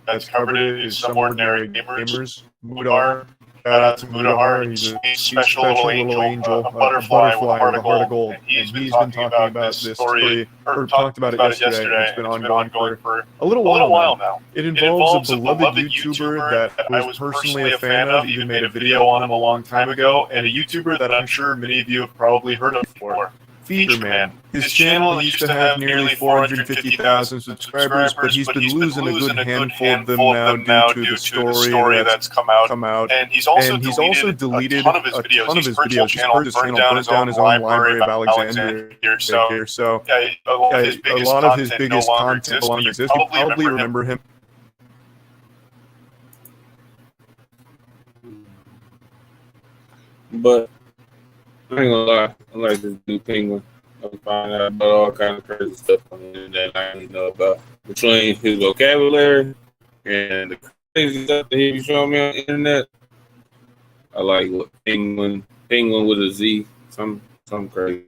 that's covered it is Some Ordinary Gamers, Mudahar. Shout out to Mudahar. He's a special little angel, a butterfly with a heart of gold. And he's been talking about this story, or talked about it yesterday. It's been ongoing for a little while now. It involves a beloved YouTuber that I was personally a fan of, even made a video on him a long time ago, and a YouTuber that I'm sure many of you have probably heard of before. Featureman. His channel used to have nearly 450,000 subscribers, but he's been losing a good handful of them now due to the story that's come out. And he's also deleted a ton of his videos. He's burned his channel, burned down his own library of Alexandria. So a lot of his biggest content no longer exists. You probably remember him. But I ain't gonna lie, I like this new Penguin. I'm finding out about all kinds of crazy stuff on the internet I didn't know about. Between his vocabulary and the crazy stuff that he be showing me on the internet, I like what Penguin with a Z, some crazy.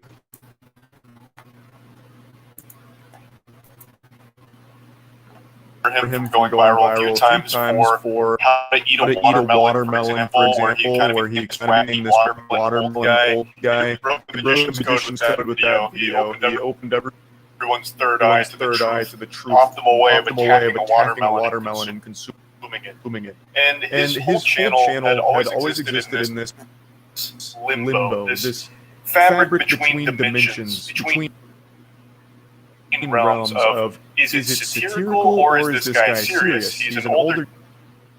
Him going viral a few times for how to eat a watermelon, for example, where he kind of became this watermelon old guy. He broke the magician's code with that video. He opened everyone's third eye to the truth, optimal way of attacking a watermelon and consuming it. And his whole channel had always existed in this limbo, this fabric between dimensions, between realms of is it satirical or is this guy serious? He's an older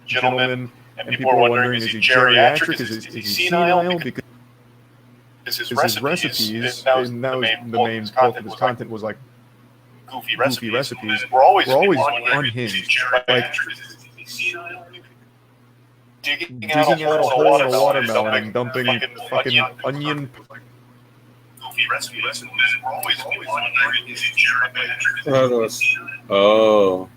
gentleman, and people are wondering, is he geriatric? Is he senile? Because his recipes, and that was the main bulk of his content was like goofy recipes. We're always unhinged. Like digging out a hole in a watermelon, dumping fucking onion. Oh.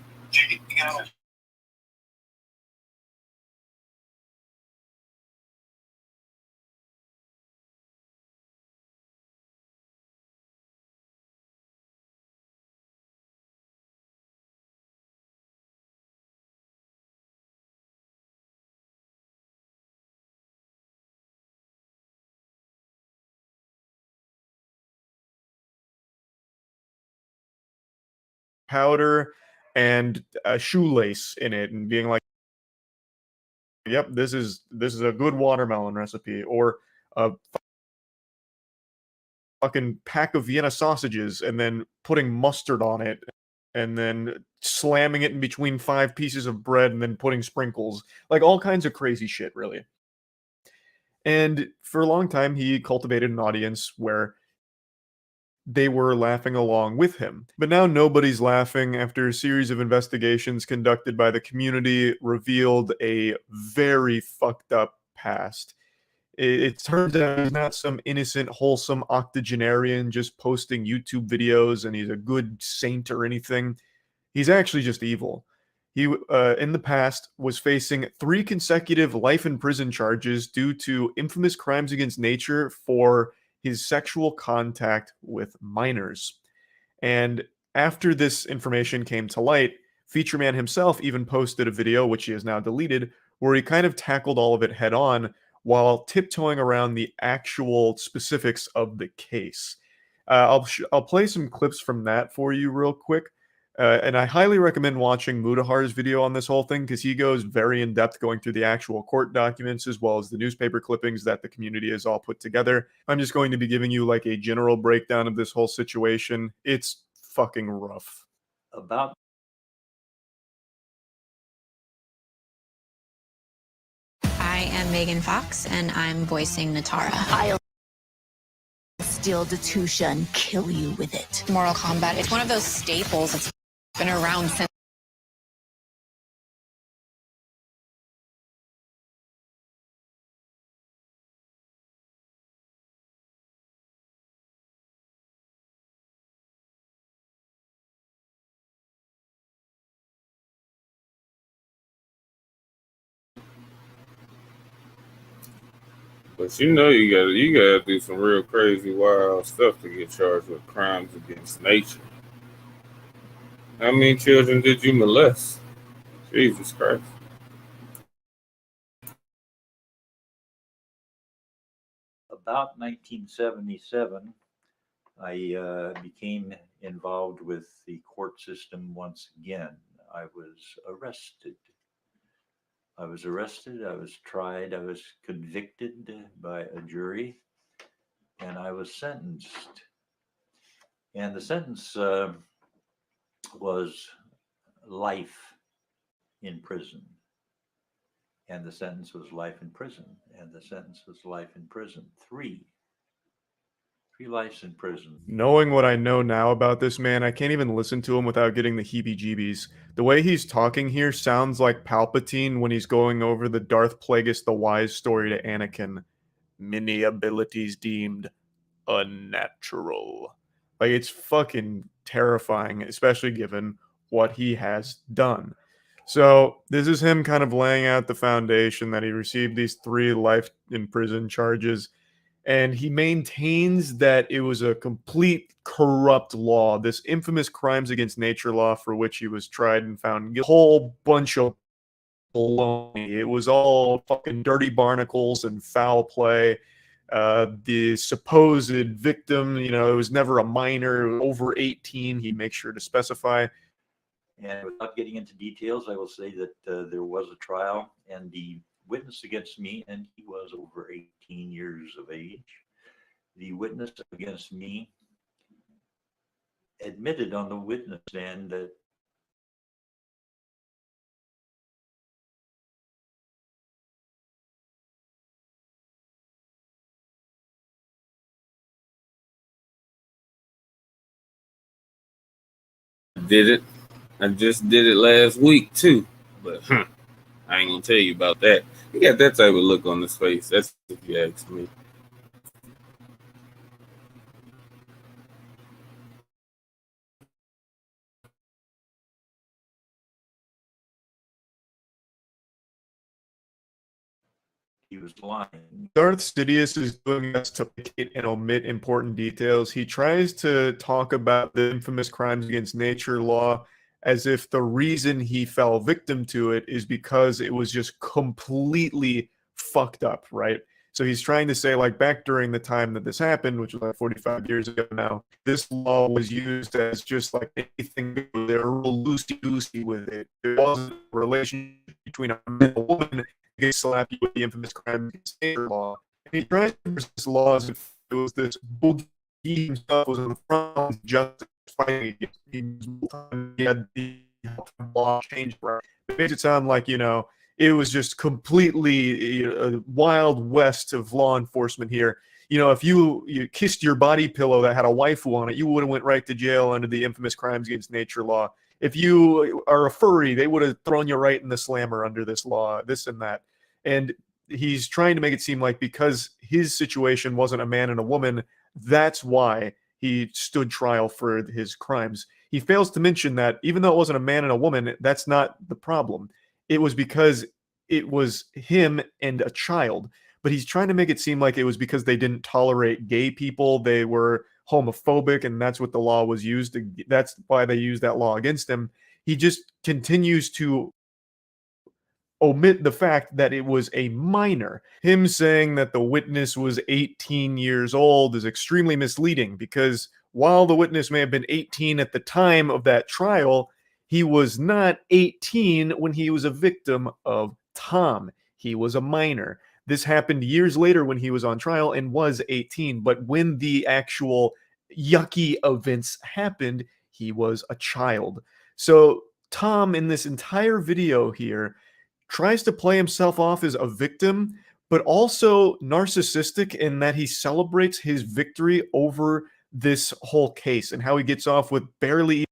Powder and a shoelace in it, and being like, "Yep, this is a good watermelon recipe," or a fucking pack of Vienna sausages, and then putting mustard on it, and then slamming it in between 5 pieces of bread, and then putting sprinkles, like all kinds of crazy shit, really. And for a long time, he cultivated an audience where they were laughing along with him. But now nobody's laughing after a series of investigations conducted by the community revealed a very fucked up past. It turns out he's not some innocent, wholesome octogenarian just posting YouTube videos and he's a good saint or anything. He's actually just evil. He, in the past, was facing 3 consecutive life in prison charges due to infamous crimes against nature for his sexual contact with minors. And after this information came to light, Featureman himself even posted a video, which he has now deleted, where he kind of tackled all of it head on while tiptoeing around the actual specifics of the case. I'll play some clips from that for you real quick. And I highly recommend watching Mudahar's video on this whole thing because he goes very in-depth going through the actual court documents as well as the newspaper clippings that the community has all put together. I'm just going to be giving you like a general breakdown of this whole situation. It's fucking rough. About I am Megan Fox, and I'm voicing Natara. I'll steal Datusha and kill you with it. Mortal Kombat, it's one of those staples that's been around since. But you know you gotta do some real crazy, wild stuff to get charged with crimes against nature. How many children did you molest? Jesus Christ. About 1977, I became involved with the court system once again. I was arrested. I was tried, I was convicted by a jury, and I was sentenced. And the sentence was life in prison. And the sentence was life in prison. And the sentence was life in prison. Three lives in prison. Knowing what I know now about this man, I can't even listen to him without getting the heebie-jeebies. The way he's talking here sounds like Palpatine when he's going over the Darth Plagueis the Wise story to Anakin. Many abilities deemed unnatural. Like, it's fucking terrifying, especially given what he has done. So, this is him kind of laying out the foundation that he received these 3 life in prison charges. And he maintains that it was a complete corrupt law, this infamous crimes against nature law for which he was tried and found guilty. A whole bunch of baloney. It was all fucking dirty barnacles and foul play. The supposed victim, it was never a minor, over 18, he'd make sure to specify. And without getting into details, I will say that there was a trial, and the witness against me, and he was over 18 years of age. The witness against me admitted on the witness stand that Did it. I just did it last week too, but I ain't gonna tell you about that. He got that type of look on his face. That's if you ask me. he was lying. Darth Sidious is doing this to placate and omit important details. He tries to talk about the infamous crimes against nature law as if the reason he fell victim to it is because it was just completely fucked up, right? So he's trying to say, like, back during the time that this happened, which was like 45 years ago now, this law was used as just like anything. They were real loosey-goosey with it. It wasn't a relationship between a man and a woman. They slap you with the infamous crime against nature law. And he tries to use this law as if it was this boogie. He himself was on the front just fighting against he had the law changed. Right? It makes it sound like, it was just completely a wild west of law enforcement here. If you kissed your body pillow that had a waifu on it, you would have went right to jail under the infamous crimes against nature law. If you are a furry, they would have thrown you right in the slammer under this law, this and that. And he's trying to make it seem like because his situation wasn't a man and a woman, that's why he stood trial for his crimes. He fails to mention that even though it wasn't a man and a woman, that's not the problem. It was because it was him and a child. But he's trying to make it seem like it was because they didn't tolerate gay people. They were homophobic, and that's what the law was used. That's why they used that law against him. He just continues to omit the fact that it was a minor. Him saying that the witness was 18 years old is extremely misleading because while the witness may have been 18 at the time of that trial, he was not 18 when he was a victim of Tom. He was a minor. This happened years later when he was on trial and was 18, but when the actual yucky events happened, he was a child. So Tom, in this entire video here, tries to play himself off as a victim, but also narcissistic in that he celebrates his victory over this whole case and how he gets off with barely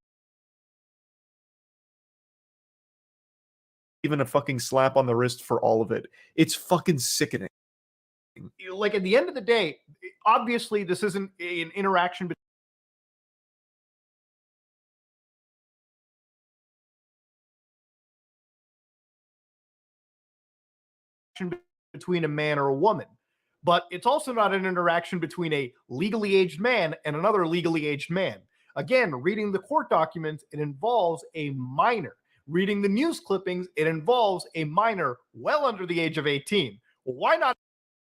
even a fucking slap on the wrist for all of it. It's fucking sickening. Like, at the end of the day, obviously this isn't an interaction between a man or a woman, but it's also not an interaction between a legally aged man and another legally aged man. Again, reading the court documents, it involves a minor, reading the news clippings, it involves a minor well under the age of 18. Well, why not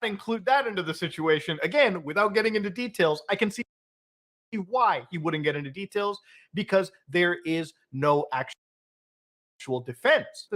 include that into the situation? Again, without getting into details, I can see why he wouldn't get into details, because there is no actual defense.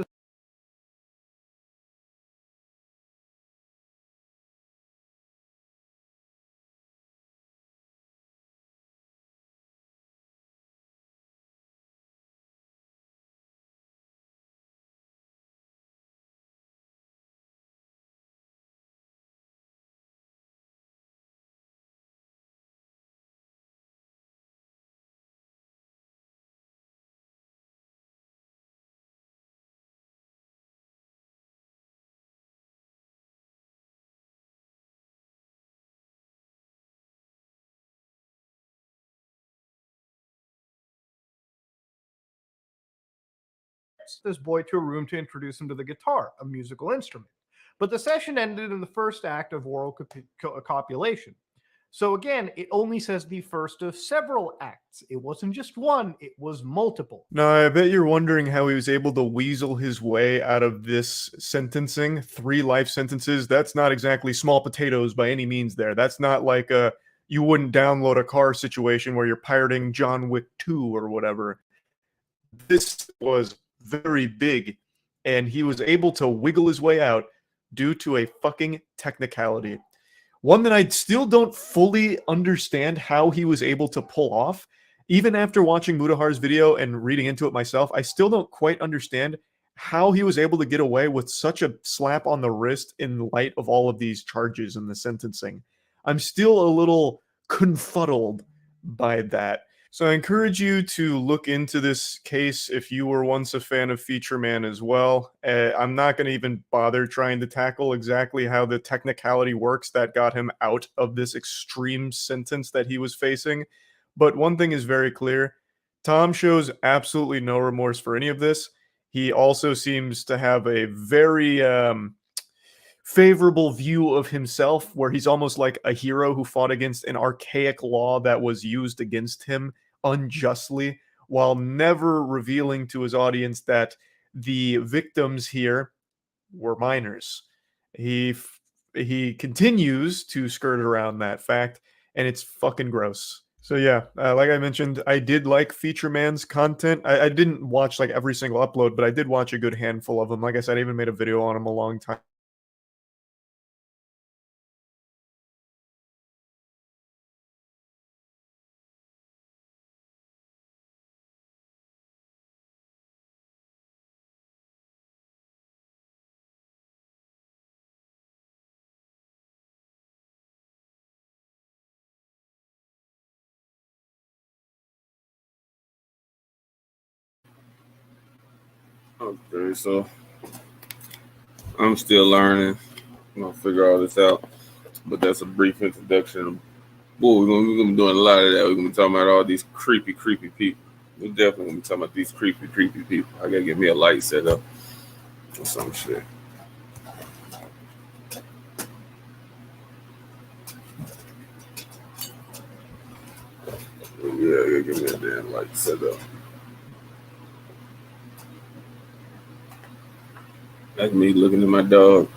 This boy to a room to introduce him to the guitar, a musical instrument. But the session ended in the first act of oral copulation. So again, it only says the first of several acts. It wasn't just one, it was multiple. Now, I bet you're wondering how he was able to weasel his way out of this sentencing. 3 life sentences. That's not exactly small potatoes by any means there. That's not like a you wouldn't download a car situation where you're pirating John Wick 2 or whatever. This was very big, and he was able to wiggle his way out due to a fucking technicality. One that I still don't fully understand how he was able to pull off. Even after watching Mudahar's video and reading into it myself, I still don't quite understand how he was able to get away with such a slap on the wrist in light of all of these charges and the sentencing. I'm still a little confuddled by that. So I encourage you to look into this case if you were once a fan of Feature Man as well. I'm not going to even bother trying to tackle exactly how the technicality works that got him out of this extreme sentence that he was facing. But one thing is very clear. Tom shows absolutely no remorse for any of this. He also seems to have a very favorable view of himself, where he's almost like a hero who fought against an archaic law that was used against him unjustly, while never revealing to his audience that the victims here were minors. He continues to skirt around that fact, and it's fucking gross. So yeah, like I mentioned, I did like Feature Man's content. I didn't watch like every single upload, but I did watch a good handful of them. Like I said, I even made a video on him a long time Okay, so I'm still learning. I'm gonna figure all this out, but that's a brief introduction. Boy, we're gonna be doing a lot of that. We're gonna be talking about all these creepy people. We're definitely gonna be talking about these creepy people. I gotta get me a light set up or some shit. Yeah, I gotta get me a damn light set up. That's me looking at my dog.